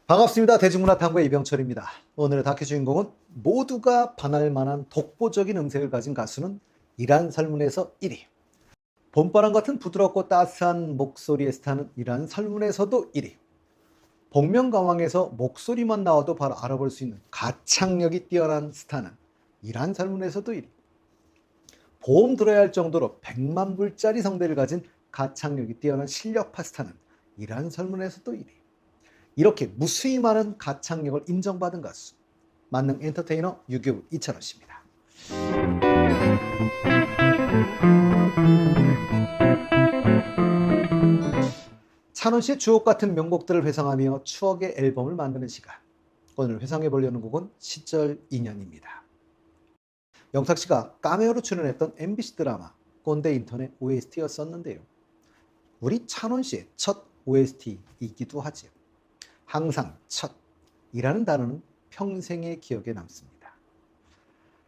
반갑습니다. 대중문화탐구의 이병철입니다. 오늘의 다큐 주인공은 모두가 반할 만한 독보적인 음색을 가진 가수는 이란 설문에서 1위. 봄바람 같은 부드럽고 따스한 목소리의 스타는 이란 설문에서도 1위. 복면가왕에서 목소리만 나와도 바로 알아볼 수 있는 가창력이 뛰어난 스타는 이란 설문에서도 1위. 보험 들어야 할 정도로 100만 불짜리 성대를 가진 가창력이 뛰어난 실력파 스타는 이란 설문에서도 1위. 이렇게 무수히 많은 가창력을 인정받은 가수 만능 엔터테이너 유교부 이찬원 씨입니다. 찬원 씨의 주옥 같은 명곡들을 회상하며 추억의 앨범을 만드는 시간. 오늘 회상해 보려는 곡은 시절 인연입니다. 영탁 씨가 카메오로 출연했던 MBC 드라마 꼰대 인턴의 OST였었는데요. 우리 찬원 씨의 첫 OST이기도 하지요. 항상 첫이라는 단어는 평생의 기억에 남습니다.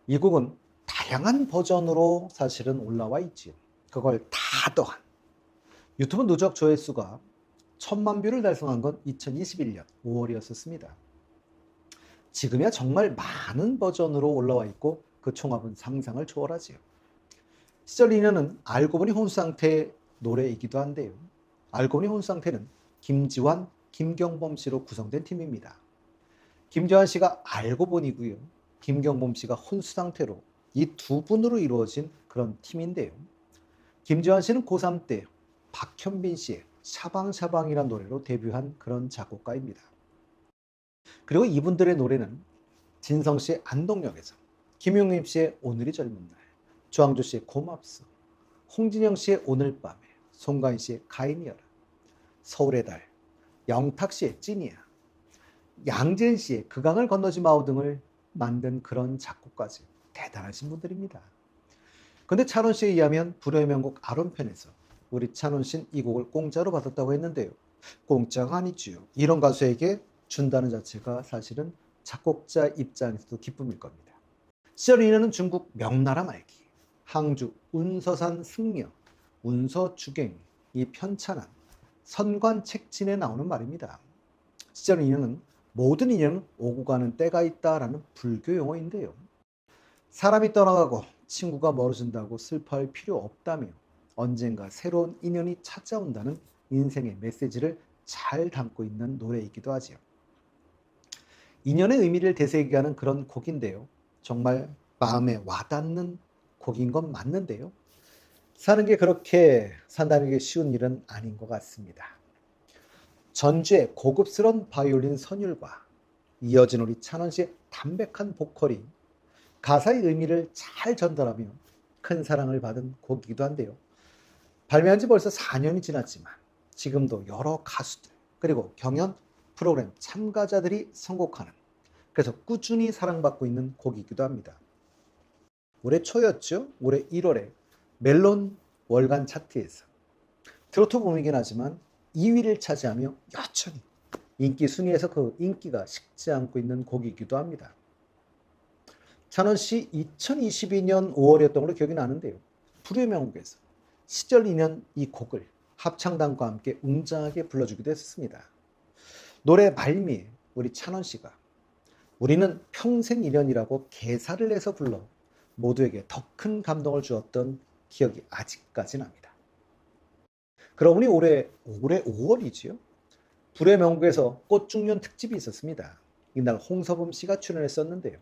이 곡은 다양한 버전으로 사실은 올라와 있지요. 그걸 다 더한 유튜브 누적 조회수가 1000만 뷰를 달성한 건 2021년 5월이었습니다. 지금이야 정말 많은 버전으로 올라와 있고 그 총합은 상상을 초월하지요. 시절 인연은 알고 보니 혼수상태의 노래이기도 한데요. 알고 보니 혼수상태는 김지환, 김경범 씨로 구성된 팀입니다. 김지환 씨가 알고 보니고요. 김경범 씨가 혼수 상태로 이 두 분으로 이루어진 그런 팀인데요. 김지환 씨는 고3 때 박현빈 씨의 샤방샤방이라는 노래로 데뷔한 그런 작곡가입니다. 그리고 이분들의 노래는 진성 씨의 안동역에서, 김용림 씨의 오늘이 젊은 날, 조항조 씨의 고맙소, 홍진영 씨의 오늘 밤에, 송가인 씨의 가인이여라, 서울의 달, 영탁 씨의 찐이야, 양재은 씨의 그 강을 건너지 마오 등을 만든 그런 작곡가지 대단하신 분들입니다. 근데 찬원 씨에 의하면 불후의 명곡 아론편에서 우리 찬원 씨는 이 곡을 공짜로 받았다고 했는데요. 공짜가 아니지요. 이런 가수에게 준다는 자체가 사실은 작곡자 입장에서도 기쁨일 겁니다. 시절 인연은 중국 명나라 말기 항주 운서산 승려 운서주갱 이 편찬한 선관책진에 나오는 말입니다. 시절 인연은 모든 인연은 오고 가는 때가 있다라는 불교 용어인데요. 사람이 떠나가고 친구가 멀어진다고 슬퍼할 필요 없다며 언젠가 새로운 인연이 찾아온다는 인생의 메시지를 잘 담고 있는 노래이기도 하지요. 인연의 의미를 되새기게 하는 그런 곡인데요. 정말 마음에 와닿는 곡인 건 맞는데요. 사는 게 그렇게 산다는 게 쉬운 일은 아닌 것 같습니다. 전주의 고급스러운 바이올린 선율과 이어진 우리 찬원 씨의 담백한 보컬이 가사의 의미를 잘 전달하며 큰 사랑을 받은 곡이기도 한데요. 발매한 지 벌써 4년이 지났지만 지금도 여러 가수들 그리고 경연 프로그램 참가자들이 선곡하는, 그래서 꾸준히 사랑받고 있는 곡이기도 합니다. 올해 초였죠. 올해 1월에 멜론 월간 차트에서 트로트 봄이긴 하지만 2위를 차지하며 여전히 인기 순위에서 그 인기가 식지 않고 있는 곡이기도 합니다. 찬원 씨 2022년 5월이었던 걸로 기억이 나는데요. 불후의 명곡에서 시절 인연 이 곡을 합창단과 함께 웅장하게 불러주기도 했습니다. 노래 말미에 우리 찬원 씨가 우리는 평생 인연이라고 개사를 해서 불러 모두에게 더 큰 감동을 주었던 기억이 아직까지 납니다. 그러고 보니 올해 5월이지요. 불의 명곡에서 꽃중년 특집이 있었습니다. 이날 홍서범 씨가 출연했었는데요.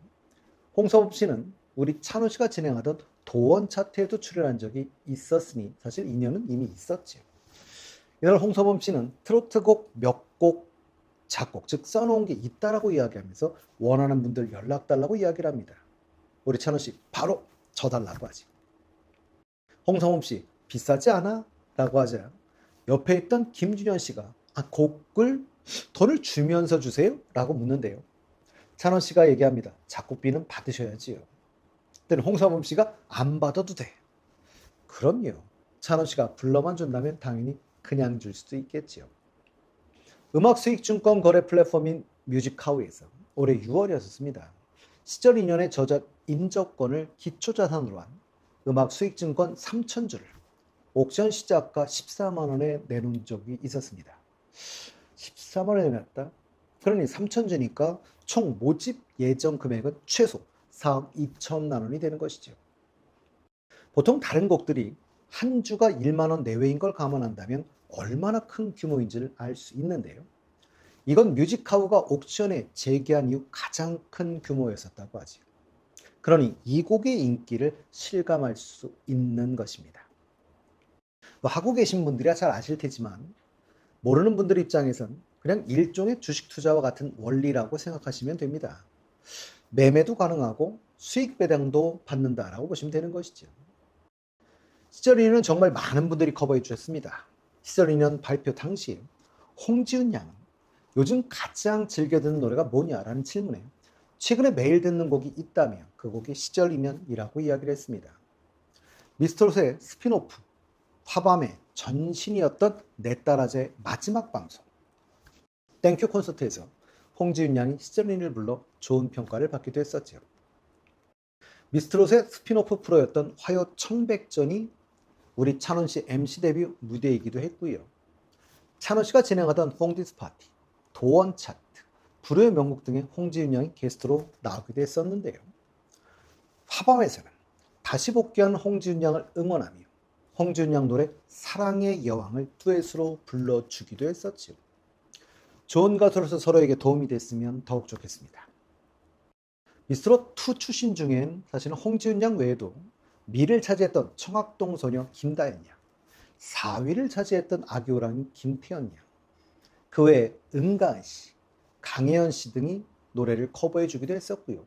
홍서범 씨는 우리 찬호 씨가 진행하던 도원 차트에도 출연한 적이 있었으니 사실 인연은 이미 있었죠. 이날 홍서범 씨는 트로트곡 몇 곡 작곡, 즉 써놓은 게 있다라고 이야기하면서 원하는 분들 연락 달라고 이야기를 합니다. 우리 찬호 씨 바로 져달라고 하지. 홍서범 씨 비싸지 않아? 라고 하자 옆에 있던 김준현 씨가 곡을 돈을 주면서 주세요? 라고 묻는데요. 찬원 씨가 얘기합니다. 작곡비는 받으셔야지요. 그때는 홍서범 씨가 안 받아도 돼. 그럼요. 찬원 씨가 불러만 준다면 당연히 그냥 줄 수도 있겠지요. 음악 수익 증권 거래 플랫폼인 뮤직하우에서 올해 6월이었습니다. 시절 인연의 저작 인저권을 기초자산으로 한 음악 수익 증권 3,000주를 옥션 시작가 14만 원에 내놓은 적이 있었습니다. 14만 원에 내놨다? 그러니 3천주니까 총 모집 예정 금액은 최소 4억 2천만 원이 되는 것이죠. 보통 다른 곡들이 한 주가 1만 원 내외인 걸 감안한다면 얼마나 큰 규모인지를 알 수 있는데요. 이건 뮤직하우가 옥션에 제기한 이후 가장 큰 규모였었다고 하죠. 그러니 이 곡의 인기를 실감할 수 있는 것입니다. 뭐 하고 계신 분들이야 잘 아실 테지만 모르는 분들 입장에선 그냥 일종의 주식 투자와 같은 원리라고 생각하시면 됩니다. 매매도 가능하고 수익 배당도 받는다라고 보시면 되는 것이죠. 시절 인연은 정말 많은 분들이 커버해 주셨습니다. 시절 인연 발표 당시 홍지은 양은 요즘 가장 즐겨 듣는 노래가 뭐냐라는 질문에 최근에 매일 듣는 곡이 있다며 그 곡이 시절 인연이라고 이야기를 했습니다. 미스터롯의 스피노프 화밤의 전신이었던 내 딸아재의 마지막 방송 땡큐 콘서트에서 홍지은 양이 시절 인연을 불러 좋은 평가를 받기도 했었죠. 미스터롯의 스피노프 프로였던 화요 청백전이 우리 찬원 씨 MC 데뷔 무대이기도 했고요. 찬원 씨가 진행하던 뽕디스 파티, 도원 차트, 불후의 명곡 등의 홍지은 양이 게스트로 나오기도 했었는데요. 화밤에서는 다시 복귀한 홍지은 양을 응원하며 홍지은 양 노래 사랑의 여왕을 듀엣으로 불러주기도 했었죠. 좋은 가수로서 서로에게 도움이 됐으면 더욱 좋겠습니다. 미스트롯2 출신 중엔 사실은 홍지은 양 외에도 미를 차지했던 청학동 소녀 김다연 양, 4위를 차지했던 아기호랑이 김태연 양, 그 외에 은가은 씨, 강혜연 씨 등이 노래를 커버해 주기도 했었고요.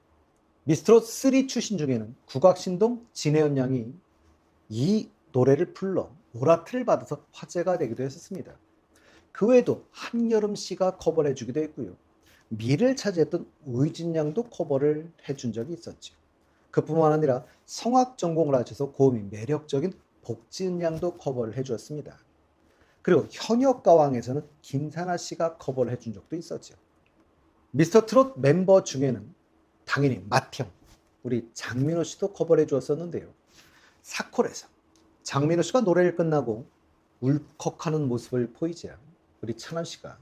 미스트롯3 출신 중에는 국악신동 진혜연 양이 이 노래를 불러 오라트를 받아서 화제가 되기도 했었습니다. 그 외에도 한여름 씨가 커버를 해주기도 했고요. 미를 차지했던 우이진 양도 커버를 해준 적이 있었죠. 그뿐만 아니라 성악 전공을 하셔서 고음이 매력적인 복지은 양도 커버를 해주었습니다. 그리고 현역가왕에서는 김사나 씨가 커버를 해준 적도 있었죠. 미스터 트롯 멤버 중에는 당연히 맏형 우리 장민호 씨도 커버를 해주었었는데요. 사콜에서 장민호 씨가 노래를 끝나고 울컥하는 모습을 보이자 우리 찬원 씨가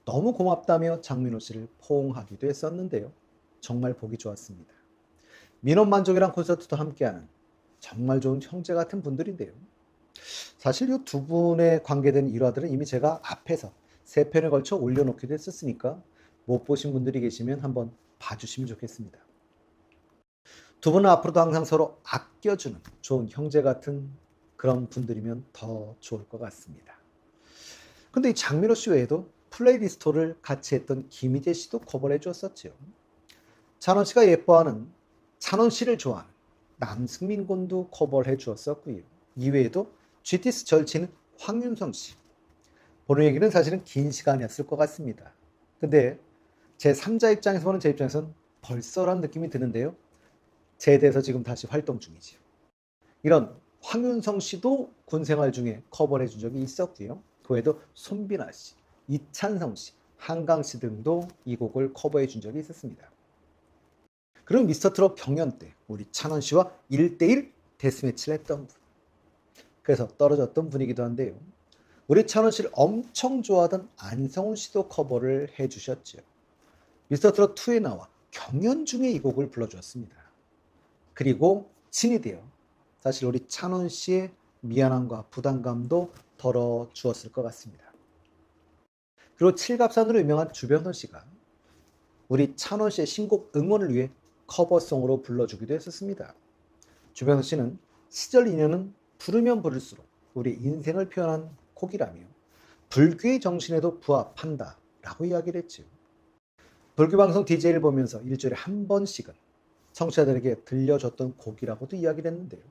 너무 고맙다며 장민호 씨를 포옹하기도 했었는데요. 정말 보기 좋았습니다. 민원만족이란 콘서트도 함께하는 정말 좋은 형제 같은 분들인데요. 사실 이 두 분에 관계된 일화들은 이미 제가 앞에서 3편에 걸쳐 올려놓기도 했었으니까 못 보신 분들이 계시면 한번 봐주시면 좋겠습니다. 두 분은 앞으로도 항상 서로 아껴주는 좋은 형제 같은 그런 분들이면 더 좋을 것 같습니다. 근데 이 장민호 씨 외에도 플레이리스토를 같이 했던 김희재 씨도 커버를 해주었었죠. 찬원 씨가 예뻐하는 찬원 씨를 좋아하는 남승민 군도 커버를 해주었었고요. 이외에도 GTS 절친은 황윤성 씨. 보는 얘기는 사실은 긴 시간이었을 것 같습니다. 근데 제 3자 입장에서 보는 제 입장에서는 벌써란 느낌이 드는데요. 제 대해서 지금 다시 활동 중이지요. 이런 황윤성 씨도 군 생활 중에 커버를 해준 적이 있었고요. 그 외에도 손빈아 씨, 이찬성 씨, 한강 씨 등도 이 곡을 커버해 준 적이 있었습니다. 그리고 미스터 트롯 경연 때 우리 찬원 씨와 1대1 데스매치를 했던 분. 그래서 떨어졌던 분이기도 한데요. 우리 찬원 씨를 엄청 좋아하던 안성훈 씨도 커버를 해주셨죠. 미스터 트롯 2에 나와 경연 중에 이 곡을 불러주었습니다. 그리고 진이 되어 사실 우리 찬원 씨의 미안함과 부담감도 덜어주었을 것 같습니다. 그리고 칠갑산으로 유명한 주병선 씨가 우리 찬원 씨의 신곡 응원을 위해 커버송으로 불러주기도 했었습니다. 주병선 씨는 시절 인연은 부르면 부를수록 우리 인생을 표현한 곡이라며 불교의 정신에도 부합한다 라고 이야기를 했죠. 불교방송 DJ를 보면서 일주일에 한 번씩은 청취자들에게 들려줬던 곡이라고도 이야기를 했는데요.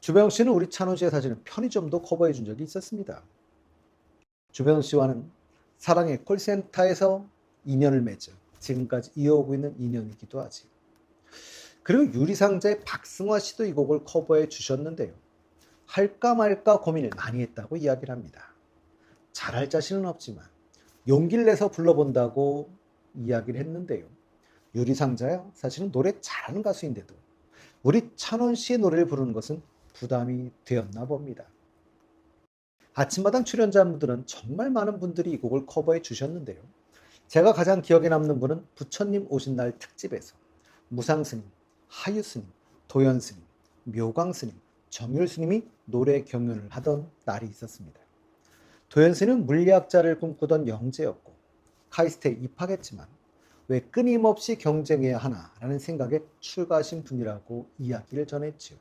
주병선 씨는 우리 찬원 씨의 사진은 편의점도 커버해 준 적이 있었습니다. 주병선 씨와는 사랑의 콜센터에서 인연을 맺어 지금까지 이어오고 있는 인연이기도 하지. 그리고 유리상자의 박승화 씨도 이 곡을 커버해 주셨는데요. 할까 말까 고민을 많이 했다고 이야기를 합니다. 잘할 자신은 없지만 용기를 내서 불러본다고 이야기를 했는데요. 유리상자야 사실은 노래 잘하는 가수인데도 우리 찬원 씨의 노래를 부르는 것은 부담이 되었나 봅니다. 아침마당 출연자분들은 정말 많은 분들이 이 곡을 커버해 주셨는데요. 제가 가장 기억에 남는 분은 부처님 오신 날 특집에서 무상스님, 하유스님, 도연스님, 묘광스님, 정율스님이 노래 경연을 하던 날이 있었습니다. 도연스님은 물리학자를 꿈꾸던 영재였고 카이스트에 입학했지만 왜 끊임없이 경쟁해야 하나라는 생각에 출가하신 분이라고 이야기를 전했지요.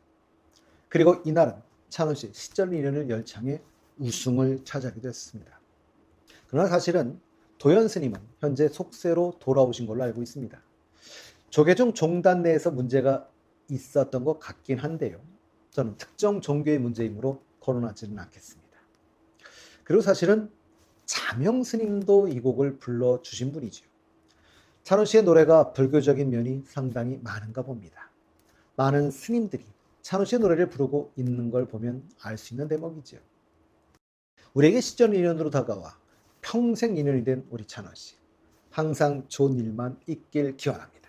그리고 이날은 찬원시의 시절 인연을 열창해 우승을 차지하기도 했습니다. 그러나 사실은 도연스님은 현재 속세로 돌아오신 걸로 알고 있습니다. 조계종 종단 내에서 문제가 있었던 것 같긴 한데요. 저는 특정 종교의 문제이므로 거론하지는 않겠습니다. 그리고 사실은 자명스님도 이 곡을 불러주신 분이죠. 찬원씨의 노래가 불교적인 면이 상당히 많은가 봅니다. 많은 스님들이 찬원씨의 노래를 부르고 있는 걸 보면 알 수 있는 대목이죠. 우리에게 시절 인연으로 다가와 평생 인연이 된 우리 찬원씨. 항상 좋은 일만 있길 기원합니다.